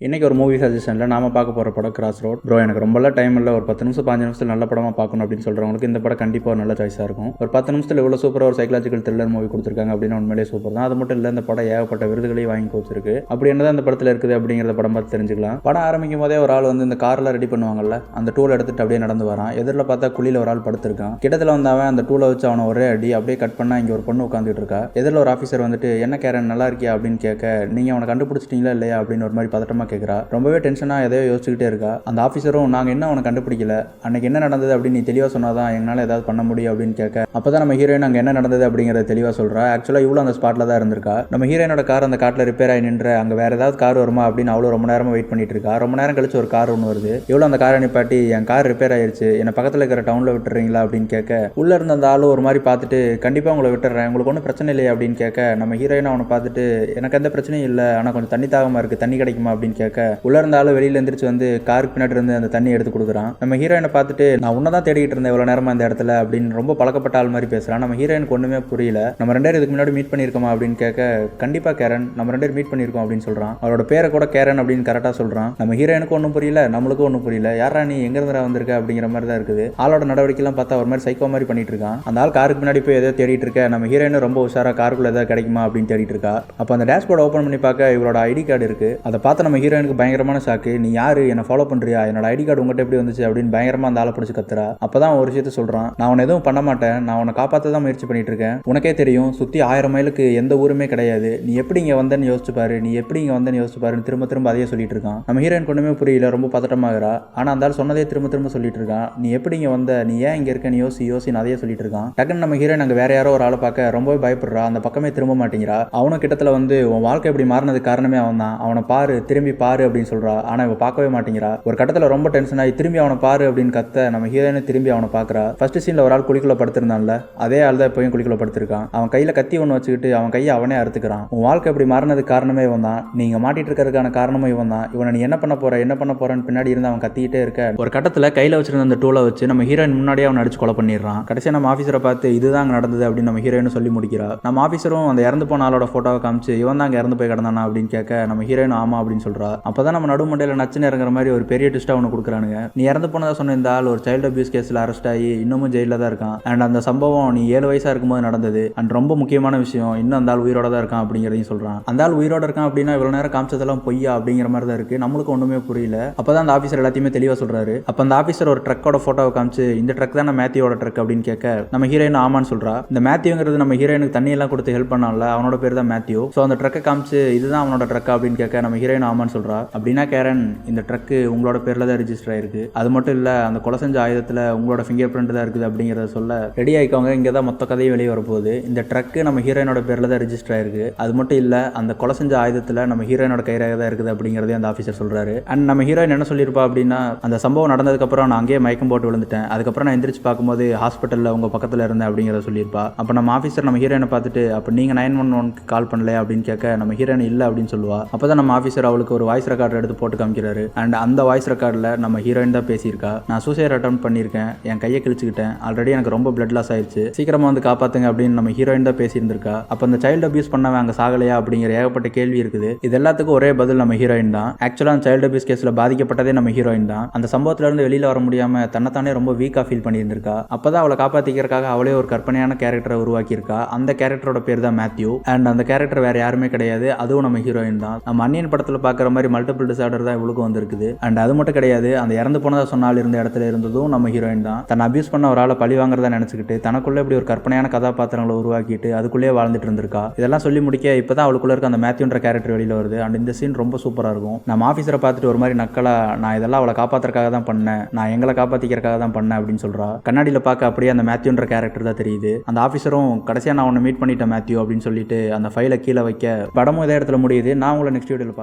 இன்றைக்கி ஒரு மூவி சஜஷனில் நாம பார்க்க போகிற படம் கிராஸ் ரோட். ப்ரோ எனக்கு ரொம்பலாம் டைம் இல்லை, ஒரு 10 நிமிஷம் 5 நிமிஷத்தில் நல்ல படமாக பார்க்கணும் அப்படின்னு சொல்கிறவங்களுக்கு இந்த படம் கண்டிப்பாக ஒரு நல்ல சாய்ஸாக இருக்கும். ஒரு 10 நிமிஷத்தில் இவ்வளோ சூப்பராக ஒரு சைக்காலஜிக்கல் த்ரில்லர் மூவி கொடுத்துருக்காங்க அப்படின்னு உண்மையிலே சூப்பர் தான். அது மட்டும் இல்லை, இந்த படம் ஏகப்பட்ட விருதுகளையும் வாங்கி கொடுத்துருக்கு. அப்படி என்னதான் அந்த படத்தில் இருக்குது அப்படிங்கிறத படம் பார்த்து தெரிஞ்சுக்கலாம். படம் ஆரம்பிக்கும் போதே ஒரு ஆள் வந்து இந்த கார்லாம் ரெடி பண்ணுவாங்கல்ல, அந்த டூல் எடுத்துட்டு அப்படியே நடந்து வரான். எதிரில் பார்த்தா குழியில் ஒரு ஆள் படுத்திருக்கான். கிட்டத்தில் வந்து அவன் அந்த டூலை வச்சு அவனை ஒரே அடி அப்படியே கட் பண்ணா இங்கே ஒரு பொண்ணு உட்காந்துட்டு இருக்கா. எதிரில் ஒரு ஆஃபீஸர் வந்துட்டு என்ன கேரன் நல்லா இருக்கியா அப்படின்னு கேட்க, நீங்கள் அவனை கண்டுபிடிச்சிட்டீங்களா இல்லையா அப்படின்னு ஒரு மாதிரி பதட்டமாக கேட்குறா. ரொம்பவே டென்ஷனாக எதையோ யோசிச்சுக்கிட்டே இருக்கா. அந்த ஆஃபீஸரும் நாங்கள் என்ன அவனை கண்டுபிடிக்கல, அன்னைக்கு என்ன நடந்தது அப்படின்னு நீ தெளிவாக சொன்னாதான் எங்களால் ஏதாவது பண்ண முடியும் அப்படின்னு கேட்க, அப்போ தான் நம்ம ஹீரோயின் அங்கே என்ன நடந்தது அப்படிங்கிறத தெளிவாக சொல்கிறா. ஆக்சுவலாக இவ்வளோ அந்த ஸ்பாட்டில் தான் இருந்திருக்கா. நம்ம ஹீரோயினோட கார் அந்த காட்டில் ரிப்பேர் ஆகி நின்று அங்கே வேறு ஏதாவது கார் வருமா அப்படின்னு அவ்வளோ ரொம்ப நேரமாக வெயிட் பண்ணிட்டு இருக்கா. ரொம்ப நேரம் கழிச்சு ஒரு கார் ஒன்று வருது. இவ்வளோ அந்த காரை நிப்பாட்டி என் கார் ரிப்பேர் ஆயிடுச்சு, என்னை பக்கத்தில் இருக்கிற டவுனில் விட்டுறீங்களா அப்படின்னு கேட்க, உள்ளே இருந்த அந்த ஆளும் ஒரு மாதிரி பார்த்துட்டு கண்டிப்பாக உங்களை விட்டுறேன், உங்களுக்கு ஒன்றும் பிரச்சனை இல்லையா அப்படின்னு கேட்க, நம்ம ஹீரோயின் அவனை பார்த்துட்டு எனக்கு எந்த பிரச்சனையும் இல்லை, ஆனால் கொஞ்சம் தண்ணி தாகமாக இருக்குது, தண்ணி கிடைக்குமா அப்படின்னு கேட்க, உள்ளே இருந்த ஆள் வெளியில் எந்திரிச்சு வந்து காருக்கு பின்னாடி இருந்து அந்த தண்ணி எடுத்து கொடுக்குறான். நம்ம ஹீரோயினை பார்த்துட்டு நான் உன்னை தான் தேடிட்டு இருந்தேன் இவ்வளோ நேரமாக இந்த இடத்துல அப்படின்னு ரொம்ப பழக்கப்பட்ட ஆள் மாதிரி பேசுகிறான். நம்ம ஹீரோயினுக்கு ஒன்றுமே புரியல. நம்ம 2 பேரும் இதுக்கு முன்னாடி மீட் பண்ணியிருக்கோமா அப்படின்னு கேட்க, கண்டிப்பாக கேரன், நம்ம 2 பேரும் மீட் பண்ணியிருக்கோம் அப்படின்னு சொல்கிறான். அவரோட பேரை கூட கேரன் அப்படின்னு கரெக்டாக சொல்கிறான். நம்ம ஹீரோயினுக்கு ஒன்றும் புரியல, நம்மளுக்கும் ஒன்றும் புரியல. யாரா நீ எங்கேருந்து வந்திருக்க அப்படிங்கிற மாதிரி தான் இருக்குது. ஆளோட நடவடிக்கைலாம் பார்த்தா ஒரு மாதிரி சைக்கோ மாதிரி பண்ணிட்டு இருக்கான். அந்த ஆள் காருக்கு பின்னாடி போய் ஏதோ தேடிட்டு இருக்க. நம்ம ஹீரோயின் ரொம்ப உஷாராக காருக்குள்ள ஏதாவது கிடைக்குமா அப்படின்னு தேடிட்டு இருக்கா. அப்போ அந்த டேஷ்போர்ட் ஓப்பன் பண்ணி பார்க்க இவரோட ஐடி கார்டு இருக்கு. அதை பார்த்து நம்ம ஹீரோயினுக்கு பயங்கரமான ஷாக்கு. நீ யாரு, என்ன ஃபாலோ பண்றியா, என்னோட ஐடி கார்டு உங்ககிட்ட எப்படி வந்துச்சு அப்படின்னு பயங்கரமா அந்த ஆளை பிடிச்சி கத்துறா. அப்பதான் ஒரு விஷயத்த சொல்றான், நான் உன்னை எதுவும் பண்ண மாட்டேன், நான் உன்னை காப்பாற்ற தான் முயற்சி பண்ணிட்டு இருக்கேன். உனக்கே தெரியும் சுத்தி 1000 மைலுக்கு எந்த ஊருமே கிடையாது, நீ எப்படி இங்க வந்தேன்னு யோசிச்சு பாரு, நீ எப்படி இங்க வந்தேன்னு யோசிச்சு பாருன்னு திரும்ப திரும்ப அதையே சொல்லிட்டு இருக்கான். நம்ம ஹீரோயின் ஒண்ணுமே புரியல, ரொம்ப பதட்டமாகறா. ஆனா அந்த ஆள் சொன்னதே திரும்ப திரும்ப சொல்லிட்டு இருக்கான். நீ எப்படி இங்க வந்த, நீ ஏன் இங்க இருக்க, நீ யோசின்னு அதையே சொல்லிட்டு இருக்கான். டக்குன்னு நம்ம ஹீரோயின் அங்க வேற யாரோ ஒரு ஆளை பார்க்க ரொம்பவே பயப்படுறா. அந்த பக்கமே திரும்ப மாட்டேங்கிறா. அவனும் கிட்டத்துல வந்து உன் வாழ்க்கை எப்படி மாறினதுக்கு காரணமே அவன் தான், அவனை பாரு, திரும்பி பாரு அப்படின்னு சொல்றா. ஆனா இவ பார்க்கவே மாட்டேங்கிறா. ஒரு கட்டத்துல ரொம்ப டென்ஷன் ஆகி திரும்பி அவனை பாரு அப்படின்னு கத்த, நம்ம ஹீரோயின் திரும்பி அவனை பார்க்கறா. ஃபர்ஸ்ட் சீன்ல ஒரு ஆள் குளிக்குள்ள படுத்திருந்தான்ல, அதே ஆள் தான் இப்பயும் குளிக்குள்ள படுத்திருக்கான். அவன் கையில கத்தி ஒன்று வச்சுக்கிட்டு அவன் கையை அவனே அறுத்துக்கிறான். உன் வாழ்க்கை எப்படி மாறினதுக்கு காரணமே இவன் தான், நீங்க மாட்டிட்டு இருக்கிறதுக்கான காரணமும் இவன் தான், இவனை நீ என்ன பண்ண போறன்னு பின்னாடி இருந்து அவன் கத்திக்கிட்டே இருக்க. ஒரு கட்டத்துல கையில வச்சிருந்த அந்த டூலை வச்சு நம்ம ஹீரோயின் முன்னாடியே அவன் அடிச்சு கொலை பண்ணிடுறான். கடைசியா நம்ம ஆஃபீஸரை பார்த்து இதுதான் அங்க நடந்தது அப்படின்னு நம்ம ஹீரோயின் சொல்லி முடிக்கிறா. நம்ம ஆஃபீஸரும் அந்த இறந்து போன ஆளோட போட்டோவை காமிச்சு இவன் தான் அங்க இறந்து போய் கிடந்தானா அப்படின்னு கேட்க, நம்ம ஹீரோயின் ஆமா அப்படின்னு சொல்றா. அப்பதான் நம்ம நடுமண்டையில நச்சுன்னு இறங்குற மாதிரி ஒரு பெரிய ட்விஸ்டா அவனு கொடுக்குறானுங்க. நீ இறந்து போனதா சொன்ன இந்த ஆள் ஒரு சைல்டு அபியூஸ் கேஸ்ல அரெஸ்ட் ஆகி இன்னமும் ஜெயில தான் இருக்கான். அண்ட் அந்த சம்பவம் நீ 7 வயசா இருக்கும்போது நடந்தது. அண்ட் ரொம்ப முக்கியமான விஷயம், இன்னும் அந்த ஆள் உயிரோட தான் இருக்கான் அப்படிங்கிறதையும் சொல்றான். அந்த ஆள் உயிரோட இருக்கான் அப்படின்னா இவ்வளவு நேரம் காமிச்சதெல்லாம் பொய்யா அப்படிங்கிற மாதிரி தான் இருக்கு. நம்மளுக்கு ஒண்ணுமே புரியல. அப்பதான் அந்த ஆஃபீஸர் எல்லாத்தையுமே தெளிவா சொல்றாரு. அப்ப அந்த ஆஃபீஸர் ஒரு ட்ரக்கோட போட்டோவை காமிச்சு இந்த ட்ரக் தான் மேத்யூவோட ட்ரக் அப்படின்னு கேட்க, நம்ம ஹீரோயின் ஆமான்னு சொல்றா. இந்த மேத்யூங்கிறது நம்ம ஹீரோயினுக்கு தண்ணி எல்லாம் கொடுத்து ஹெல்ப் பண்ணான்ல, அவனோட பேர் தான் மேத்யூ. ஸோ அந்த ட்ரக்கை காமிச்சு இதுதான் அவனோட ட்ரக் அப்படின்னு கேட்க, நம்ம ஹீரோயின் ஆமான்னு சொல்றா. அப்படின்னா கேரன், இந்த ட்ரக்கு உங்களோட பேர்ல தான் ரிஜிஸ்டர் ஆயிருக்கு. அது மட்டும் இல்ல அந்த கொலை செஞ்ச ஆயுதத்துல உங்களோட ஃபிங்கர் பிரிண்ட் தான் இருக்குது அப்படிங்கிறத சொல்ல, ரெடி ஆயிக்கோங்க, இங்கே தான் மொத்த கதையும் வெளியே வரப்போகுது. இந்த ட்ரக்கு நம்ம ஹீரோயினோட பேர்ல தான் ரிஜிஸ்டர் ஆயிருக்கு. அது மட்டும் இல்ல அந்த கொலை செஞ்ச ஆயுதத்துல நம்ம ஹீரோயினோட கைரேகை தான் இருக்குது அப்படிங்கிறதே அந்த ஆஃபீஸர் சொல்றாரு. அண்ட் நம்ம ஹீரோயின் என்ன சொல்லியிருப்பா அப்படின்னா, அந்த சம்பவம் நடந்ததுக்கு அப்புறம் நான் அங்கேயே மயக்கம் போட்டு விழுந்துட்டேன், அதுக்கப்புறம் நான் எந்திரிச்சு பார்க்கும்போது ஹாஸ்பிட்டல்ல உங்க பக்கத்துல இருந்தேன் அப்படிங்கிறத சொல்லியிருப்பா. அப்ப நம்ம ஆஃபீஸர் நம்ம ஹீரோயினை பார்த்துட்டு, அப்ப நீங்க 911 கால் பண்ணல அப்படின்னு கேட்க, நம்ம ஹீரோயின் இல்ல அப்படின்னு சொல்லுவா. அப்பதான் நம்ம ஆஃபீஸர் அவளுக்கு ஒரு வாய்ஸ் ரெக்கார்டர் எடுத்து போட்டு காமிக்கிறாரு. அண்ட் அந்த வாய்ஸ் ரெக்கார்டில் நம்ம ஹீரோயின் தான் பேசியிருக்கா. நான் சூசைட் அட்டெம்ப்ட் பண்ணியிருக்கேன், என் கையை கிழிச்சுக்கிட்டேன், ஆல்ரெடி எனக்கு ரொம்ப பிளட் லாஸ் ஆயிடுச்சு, சீக்கிரமா வந்து காப்பாத்துங்க அப்படின்னு நம்ம ஹீரோயின் தான் பேசியிருந்திருக்கா. அப்போ அந்த சைல்டு அபியூஸ் பண்ணவன் அங்கே சாகலையா அப்படிங்கிற ஏகப்பட்ட கேள்வி இருக்குது. இது எல்லாத்துக்கும் ஒரே பதில் நம்ம ஹீரோயின் தான். ஆக்சுவலாக அந்த சைல்டு அபியூஸ் கேஸில் பாதிக்கப்பட்டதே நம்ம ஹீரோயின் தான். அந்த சம்பவத்துல இருந்து வெளியில வர முடியாம தன்னைத்தானே ரொம்ப வீக்கா ஃபீல் பண்ணியிருந்திருக்கா. அப்பதான் அவளை காப்பாத்திக்கிறதுக்காக அவளே ஒரு கற்பனையான கேரக்டரை உருவாக்கியிருக்கா. அந்த கேரக்டரோட பேர் தான் மேத்யூ. அண்ட் அந்த கேரக்டர் வேற யாருமே கிடையாது, அதுவும் நம்ம ஹீரோயின் தான். நம்ம அன்னியன் படத்துல பார்க்குற மாதிரி மல்டிபிள் டிசார்டர் தான் இவளுக்கும் வந்திருக்குது. அண்ட் அது மட்டும் கிடையாது, அந்த இறந்து போனதா சொன்னால் இருந்த இடத்துல இருந்ததும் நம்ம ஹீரோயின் தான். தன்னை அபியூஸ் பண்ண ஒரு ஆளை பழி வாங்குறதா நினைச்சுக்கிட்டு தனக்குள்ள இப்படி ஒரு கற்பனையான கதாபாத்திரங்களை உருவாக்கிட்டு அதுக்குள்ளேயே வாழ்ந்துட்டு இருந்திருக்கா. இதெல்லாம் சொல்லி முடிக்க இப்பதான் அவளுக்குள்ள இருக்க அந்த மேத்யூன்ற கேரக்டர் வெளியில வருது. அண்ட் இந்த சீன் ரொம்ப சூப்பரா இருக்கும். நம்ம ஆஃபீஸரை பார்த்துட்டு ஒரு மாதிரி நக்கலா, நான் இதெல்லாம் அவளை காப்பாத்துறதுக்காக தான் பண்ணேன், நான் எங்களை காப்பாத்திக்கிறதுக்காக தான் பண்ணேன் அப்படின்னு சொல்றா. கண்ணாடியில பார்க்க அப்படியே அந்த மேத்யூன்ற கேரக்டர் தான் தெரியுது. அந்த ஆஃபீஸரும் கடைசியா நான் உன்னை மீட் பண்ணிட்டேன் மேத்யூ அப்படின்னு சொல்லிட்டு அந்த ஃபைலை கீழே வைக்க, படமும் இதே இடத்துல முடியுது. நான் உங்களை நெக்ஸ்ட் வீடியோல பார்க்க